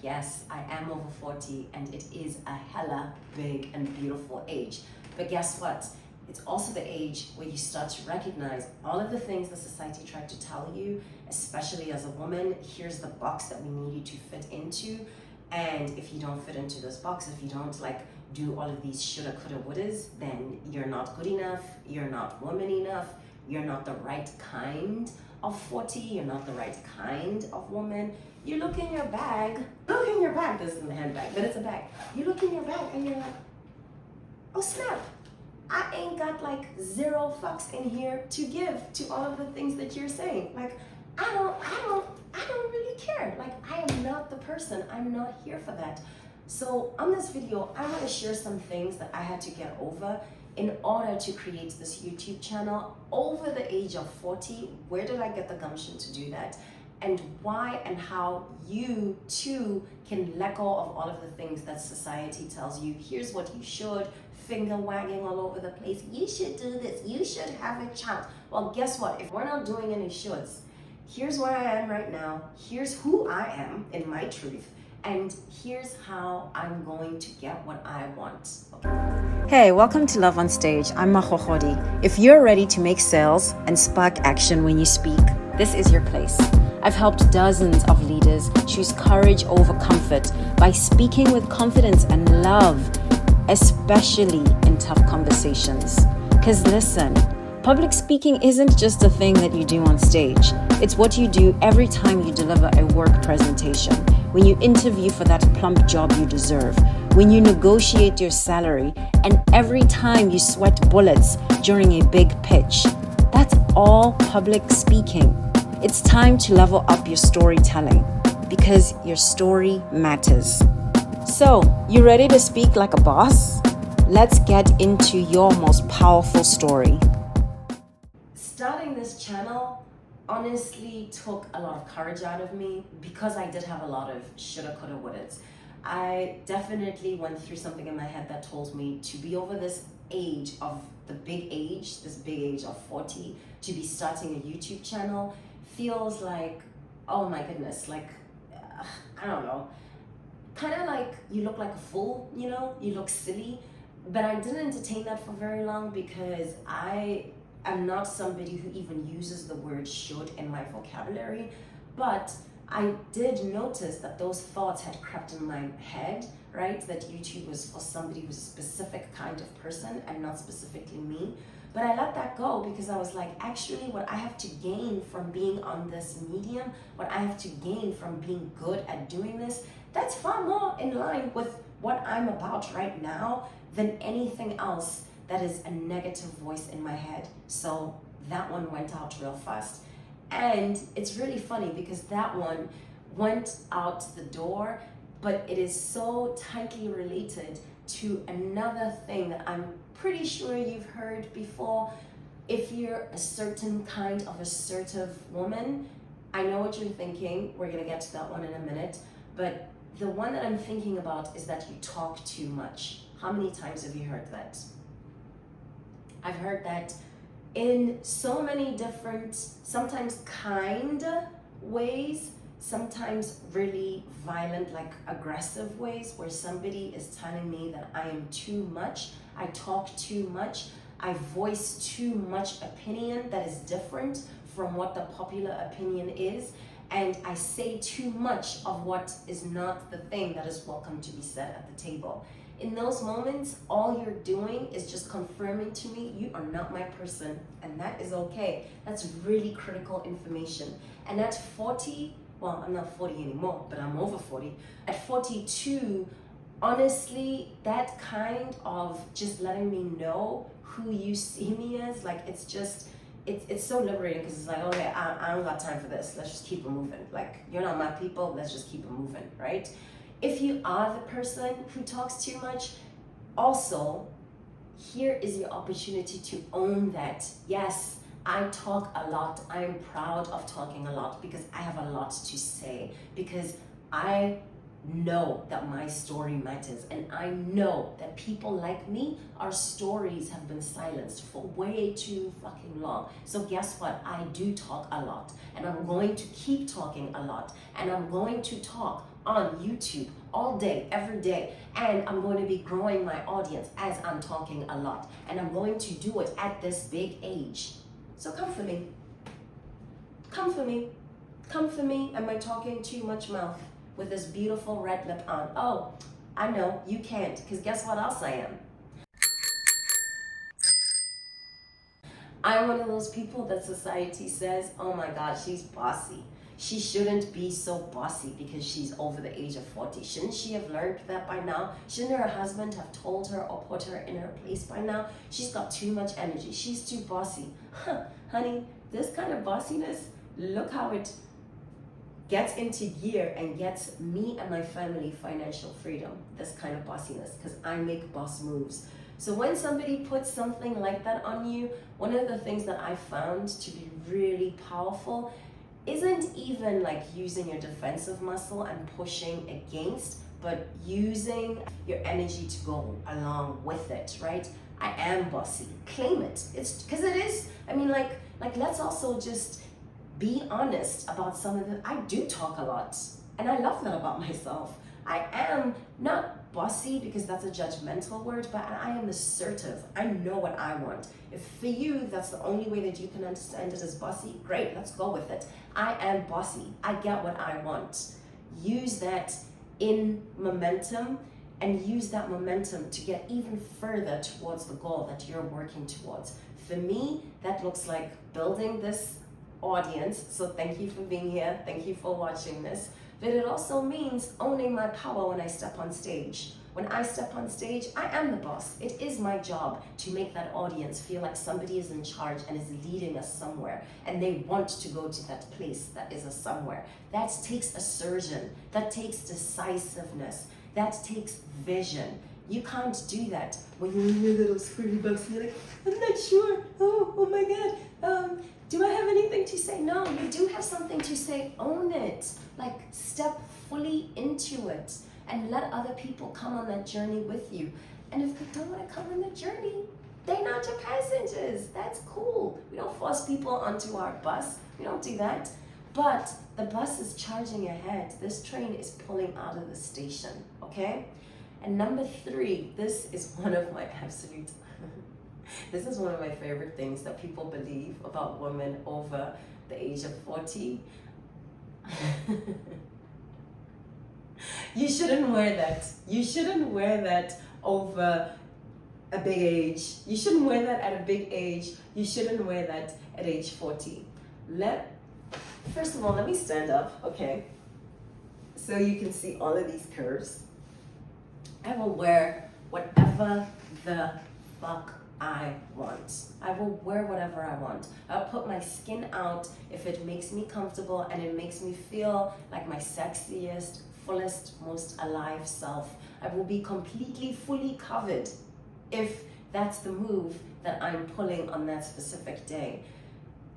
Yes, I am over 40 and it is a hella big and beautiful age. But guess what? It's also the age where you start to recognize all of the things that society tried to tell you, especially as a woman. Here's the box that we need you to fit into. And if you don't fit into this box, if you don't do all of these shoulda, coulda, wouldas, then you're not good enough, you're not woman enough, you're not the right kind of 40, you're not the right kind of woman. You look in your bag, this isn't a handbag, but it's a bag. You look in your bag and you're like, oh snap, I ain't got zero fucks in here to give to all of the things that you're saying. I don't really care. I am not the person, I'm not here for that. So on this video, I want to share some things that I had to get over in order to create this YouTube channel over the age of 40. Where did I get the gumption to do that? And why and how you too can let go of all of the things that society tells you. Here's what you should, finger wagging all over the place. You should do this, you should have a child. Well, guess what? If we're not doing any shoulds, here's where I am right now. Here's who I am in my truth. And here's how I'm going to get what I want. Okay. Hey, welcome to Love on Stage. I'm Magogodi. If you're ready to make sales and spark action when you speak, this is your place. I've helped dozens of leaders choose courage over comfort by speaking with confidence and love, especially in tough conversations. Because listen, public speaking isn't just a thing that you do on stage. It's what you do every time you deliver a work presentation, when you interview for that plump job you deserve, when you negotiate your salary, and every time you sweat bullets during a big pitch. That's all public speaking. It's time to level up your storytelling because your story matters. So, you ready to speak like a boss? Let's get into your most powerful story. Starting this channel honestly took a lot of courage out of me because I did have a lot of shoulda, coulda, wouldas. I definitely went through something in my head that told me to be over this age of this big age of 40, to be starting a YouTube channel feels like, oh my goodness, I don't know, kind of like you look like a fool, you look silly. But I didn't entertain that for very long because I am not somebody who even uses the word should in my vocabulary. But I did notice that those thoughts had crept in my head, right? That YouTube was for somebody who's a specific kind of person and not specifically me. But I let that go because I was like, actually what I have to gain from being on this medium, what I have to gain from being good at doing this, that's far more in line with what I'm about right now than anything else that is a negative voice in my head. So that one went out real fast. And it's really funny because that one went out the door, but it is so tightly related to another thing that I'm pretty sure you've heard before. If you're a certain kind of assertive woman, I know what you're thinking. We're gonna get to that one in a minute. But the one that I'm thinking about is that you talk too much. How many times have you heard that? I've heard that in so many different, sometimes kind ways, sometimes really violent, aggressive ways, where somebody is telling me that I am too much, I talk too much, I voice too much opinion that is different from what the popular opinion is, and I say too much of what is not the thing that is welcome to be said at the table. In those moments, all you're doing is just confirming to me, you are not my person, and that is okay. That's really critical information. And at 40, well, I'm not 40 anymore, but I'm over 40. At 42, honestly, that kind of just letting me know who you see me as, it's so liberating because it's like, okay, I don't got time for this. Let's just keep it moving. You're not my people, let's just keep it moving, right? If you are the person who talks too much, also, here is your opportunity to own that. Yes, I talk a lot. I am proud of talking a lot because I have a lot to say, because I know that my story matters, and I know that people like me, our stories have been silenced for way too fucking long. So guess what? I do talk a lot, and I'm going to keep talking a lot, and I'm going to talk on YouTube all day, every day. And I'm going to be growing my audience as I'm talking a lot. And I'm going to do it at this big age. So come for me. Come for me. Come for me. Am I talking too much mouth with this beautiful red lip on? Oh, I know, you can't, because guess what else I am? I'm one of those people that society says, oh my God, she's bossy. She shouldn't be so bossy because she's over the age of 40. Shouldn't she have learned that by now? Shouldn't her husband have told her or put her in her place by now? She's got too much energy. She's too bossy. Huh, honey, this kind of bossiness, look how it gets into gear and gets me and my family financial freedom. This kind of bossiness, because I make boss moves. So when somebody puts something like that on you, one of the things that I found to be really powerful isn't even like using your defensive muscle and pushing against, but using your energy to go along with it, right? I am bossy. Claim it. It's because it is. I mean, like let's also just be honest about some of the. I do talk a lot, and I love that about myself. I am not bossy because that's a judgmental word, but I am assertive. I know what I want. If for you that's the only way that you can understand it as bossy, great, let's go with it. I am bossy. I get what I want. Use that in momentum and use that momentum to get even further towards the goal that you're working towards. For me, that looks like building this audience. So thank you for being here. Thank you for watching this. But it also means owning my power when I step on stage. When I step on stage, I am the boss. It is my job to make that audience feel like somebody is in charge and is leading us somewhere, and they want to go to that place that is a somewhere. That takes assertion, that takes decisiveness, that takes vision. You can't do that when you're in your little squirty box and you're like, I'm not sure. Oh my God. Do I have anything to say? No, you do have something to say. Own it. Like, step fully into it and let other people come on that journey with you. And if they don't want to come on the journey, they're not your passengers. That's cool. We don't force people onto our bus. We don't do that. But the bus is charging ahead. This train is pulling out of the station, okay? And number 3, this is one of my absolute, this is one of my favorite things that people believe about women over the age of 40. You shouldn't wear that. You shouldn't wear that over a big age. You shouldn't wear that at a big age. You shouldn't wear that at age 40. First of all, let me stand up, okay? So you can see all of these curves. I will wear whatever the fuck I want. I will wear whatever I want. I'll put my skin out if it makes me comfortable and it makes me feel like my sexiest, fullest, most alive self. I will be completely, fully covered if that's the move that I'm pulling on that specific day.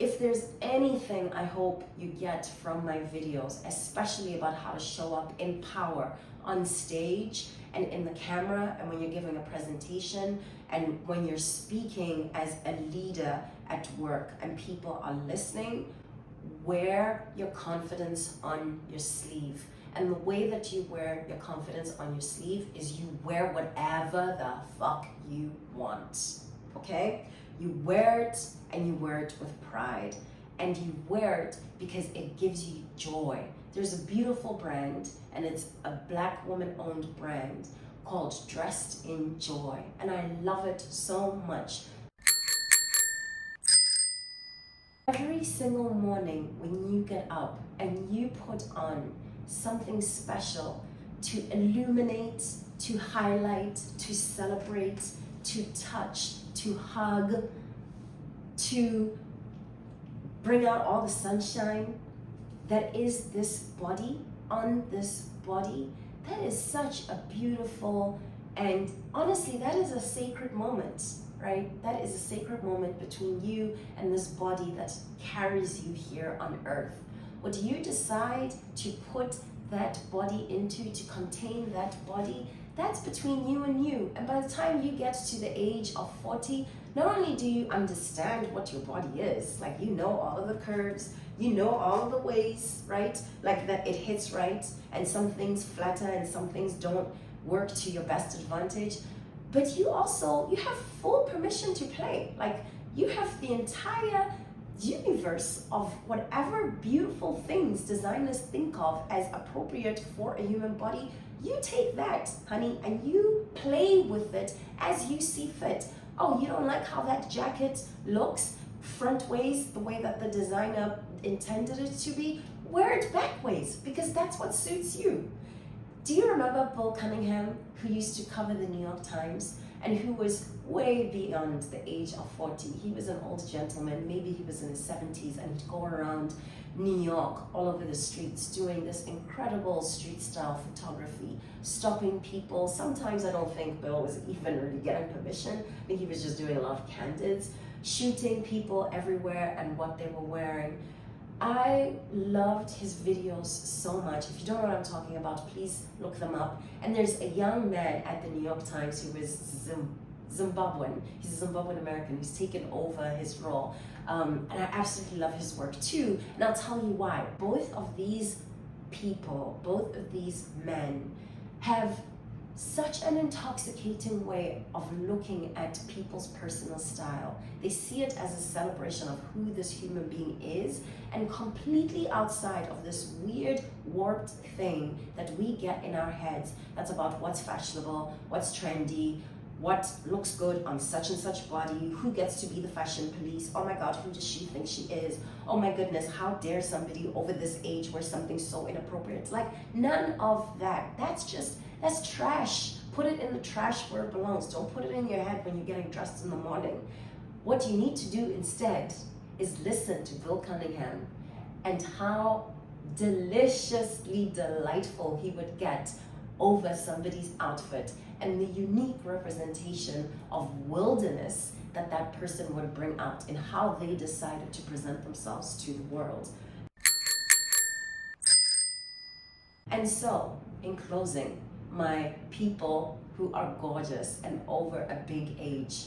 If there's anything I hope you get from my videos, especially about how to show up in power on stage and in the camera, and when you're giving a presentation, and when you're speaking as a leader at work and people are listening, wear your confidence on your sleeve. And the way that you wear your confidence on your sleeve is you wear whatever the fuck you want, okay? You wear it, and you wear it with pride. And you wear it because it gives you joy. There's a beautiful brand, and it's a Black woman-owned brand called Dressed in Joy. And I love it so much. Every single morning when you get up and you put on something special to illuminate, to highlight, to celebrate, to touch, to hug, to bring out all the sunshine that is this body, on this body, that is such a beautiful, and honestly, that is a sacred moment, right? That is a sacred moment between you and this body that carries you here on earth. What you decide to put that body into, to contain that body, that's between you and you. And by the time you get to the age of 40, not only do you understand what your body is, like you know all of the curves, You know all the ways, right? Like that it hits right, and some things flatter and some things don't work to your best advantage. But you have full permission to play. Like, you have the entire universe of whatever beautiful things designers think of as appropriate for a human body. You take that, honey, and you play with it as you see fit. Oh, you don't like how that jacket looks front ways, the way that the designer intended it to be? Wear it back ways, because that's what suits you. Do you remember Bill Cunningham, who used to cover the New York Times and who was way beyond the age of 40? He was an old gentleman, maybe he was in his 70s, and he'd go around New York, all over the streets, doing this incredible street style photography, stopping people. Sometimes I don't think Bill was even really getting permission. I think he was just doing a lot of candids, shooting people everywhere and what they were wearing. I loved his videos so much. If you don't know what I'm talking about, please look them up. And there's a young man at the New York Times who is Zimbabwean. He's a Zimbabwean American who's taken over his role. And I absolutely love his work too. And I'll tell you why. Both of these people, both of these men have such an intoxicating way of looking at people's personal style. They see it as a celebration of who this human being is, and completely outside of this weird, warped thing that we get in our heads that's about what's fashionable, what's trendy, what looks good on such and such body, who gets to be the fashion police, oh my God, who does she think she is? Oh my goodness, how dare somebody over this age wear something so inappropriate? Like, none of that. That's trash. Put it in the trash where it belongs. Don't put it in your head when you're getting dressed in the morning. What you need to do instead is listen to Bill Cunningham and how deliciously delightful he would get over somebody's outfit and the unique representation of wilderness that that person would bring out in how they decided to present themselves to the world. And so, in closing, my people who are gorgeous and over a big age,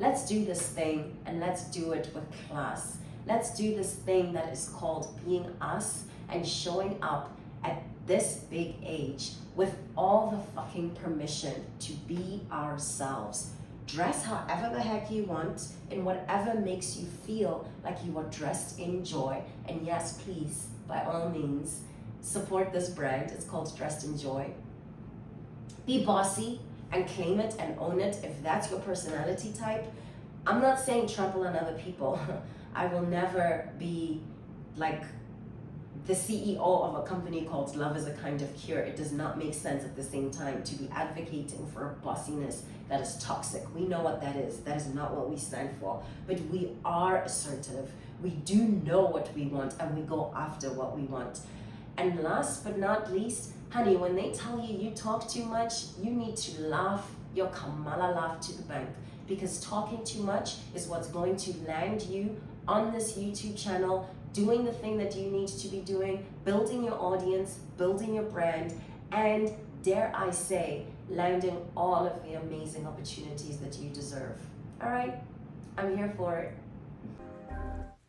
let's do this thing, and let's do it with class. Let's do this thing that is called being us and showing up at this big age with all the fucking permission to be ourselves. Dress however the heck you want, in whatever makes you feel like you are dressed in joy. And yes, please, by all means, support this brand. It's called Dressed in Joy. Be bossy and claim it and own it if that's your personality type. I'm not saying trample on other people. I will never be like the CEO of a company called Love is a Kind of Cure. It does not make sense at the same time to be advocating for a bossiness that is toxic. We know what that is. That is not what we stand for. But we are assertive. We do know what we want, and we go after what we want. And last but not least, honey, when they tell you you talk too much, you need to laugh your Kamala laugh to the bank, because talking too much is what's going to land you on this YouTube channel, doing the thing that you need to be doing, building your audience, building your brand, and dare I say, landing all of the amazing opportunities that you deserve. All right, I'm here for it.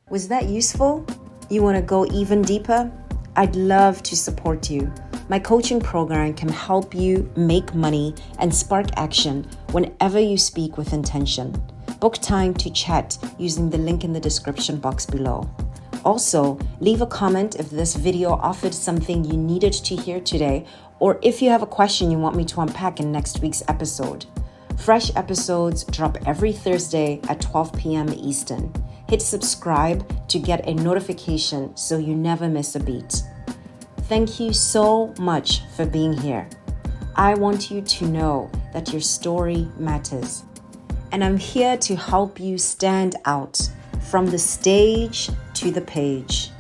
Was that useful? You want to go even deeper? I'd love to support you. My coaching program can help you make money and spark action whenever you speak with intention. Book time to chat using the link in the description box below. Also, leave a comment if this video offered something you needed to hear today, or if you have a question you want me to unpack in next week's episode. Fresh episodes drop every Thursday at 12 p.m. Eastern. Hit subscribe to get a notification so you never miss a beat. Thank you so much for being here. I want you to know that your story matters. And I'm here to help you stand out from the stage to the page.